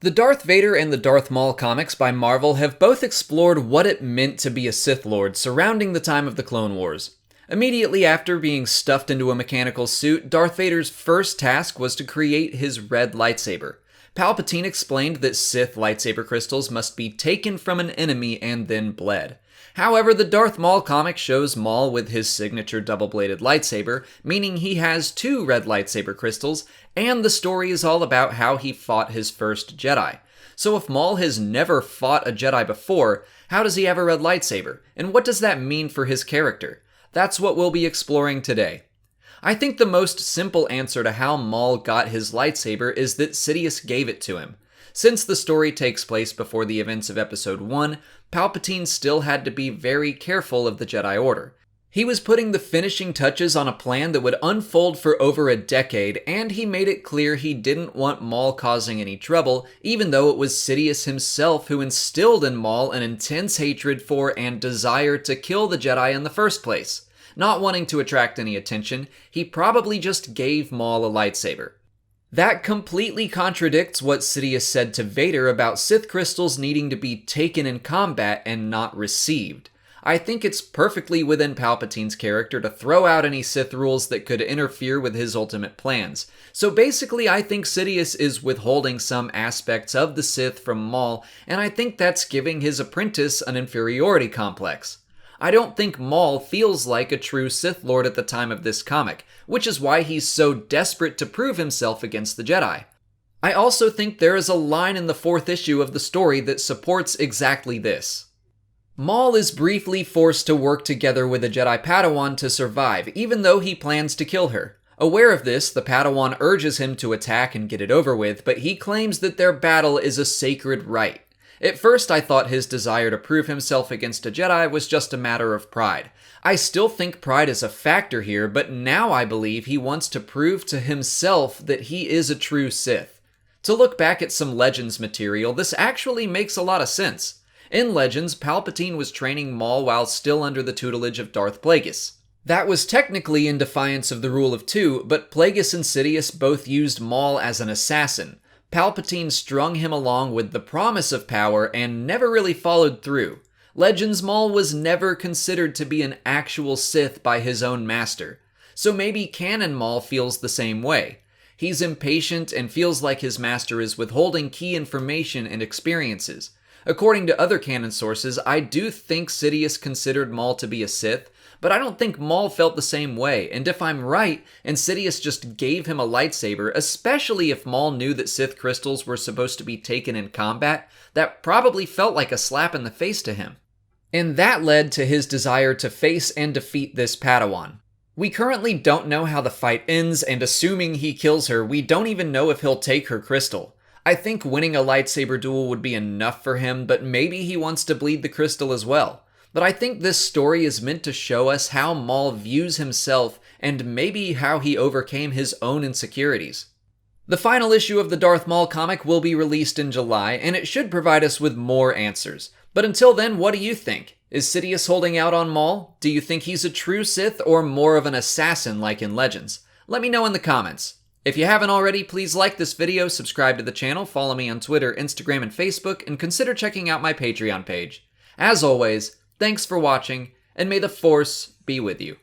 The Darth Vader and the Darth Maul comics by Marvel have both explored what it meant to be a Sith Lord surrounding the time of the Clone Wars. Immediately after being stuffed into a mechanical suit, Darth Vader's first task was to create his red lightsaber. Palpatine explained that Sith lightsaber crystals must be taken from an enemy and then bled. However, the Darth Maul comic shows Maul with his signature double-bladed lightsaber, meaning he has two red lightsaber crystals, and the story is all about how he fought his first Jedi. So if Maul has never fought a Jedi before, how does he have a red lightsaber? And what does that mean for his character? That's what we'll be exploring today. I think the most simple answer to how Maul got his lightsaber is that Sidious gave it to him. Since the story takes place before the events of Episode 1, Palpatine still had to be very careful of the Jedi Order. He was putting the finishing touches on a plan that would unfold for over a decade, and he made it clear he didn't want Maul causing any trouble, even though it was Sidious himself who instilled in Maul an intense hatred for and desire to kill the Jedi in the first place. Not wanting to attract any attention, he probably just gave Maul a lightsaber. That completely contradicts what Sidious said to Vader about Sith crystals needing to be taken in combat and not received. I think it's perfectly within Palpatine's character to throw out any Sith rules that could interfere with his ultimate plans. So basically, I think Sidious is withholding some aspects of the Sith from Maul, and I think that's giving his apprentice an inferiority complex. I don't think Maul feels like a true Sith Lord at the time of this comic, which is why he's so desperate to prove himself against the Jedi. I also think there is a line in the 4th issue of the story that supports exactly this. Maul is briefly forced to work together with a Jedi Padawan to survive, even though he plans to kill her. Aware of this, the Padawan urges him to attack and get it over with, but he claims that their battle is a sacred right. At first, I thought his desire to prove himself against a Jedi was just a matter of pride. I still think pride is a factor here, but now I believe he wants to prove to himself that he is a true Sith. To look back at some Legends material, this actually makes a lot of sense. In Legends, Palpatine was training Maul while still under the tutelage of Darth Plagueis. That was technically in defiance of the rule of two, but Plagueis and Sidious both used Maul as an assassin. Palpatine strung him along with the promise of power and never really followed through. Legends Maul was never considered to be an actual Sith by his own master. So maybe canon Maul feels the same way. He's impatient and feels like his master is withholding key information and experiences. According to other canon sources, I do think Sidious considered Maul to be a Sith, but I don't think Maul felt the same way, and if I'm right, and Sidious just gave him a lightsaber, especially if Maul knew that Sith crystals were supposed to be taken in combat, that probably felt like a slap in the face to him. And that led to his desire to face and defeat this Padawan. We currently don't know how the fight ends, and assuming he kills her, we don't even know if he'll take her crystal. I think winning a lightsaber duel would be enough for him, but maybe he wants to bleed the crystal as well. But I think this story is meant to show us how Maul views himself and maybe how he overcame his own insecurities. The final issue of the Darth Maul comic will be released in July, and it should provide us with more answers. But until then, what do you think? Is Sidious holding out on Maul? Do you think he's a true Sith or more of an assassin like in Legends? Let me know in the comments. If you haven't already, please like this video, subscribe to the channel, follow me on Twitter, Instagram, and Facebook, and consider checking out my Patreon page. As always, thanks for watching, and may the Force be with you.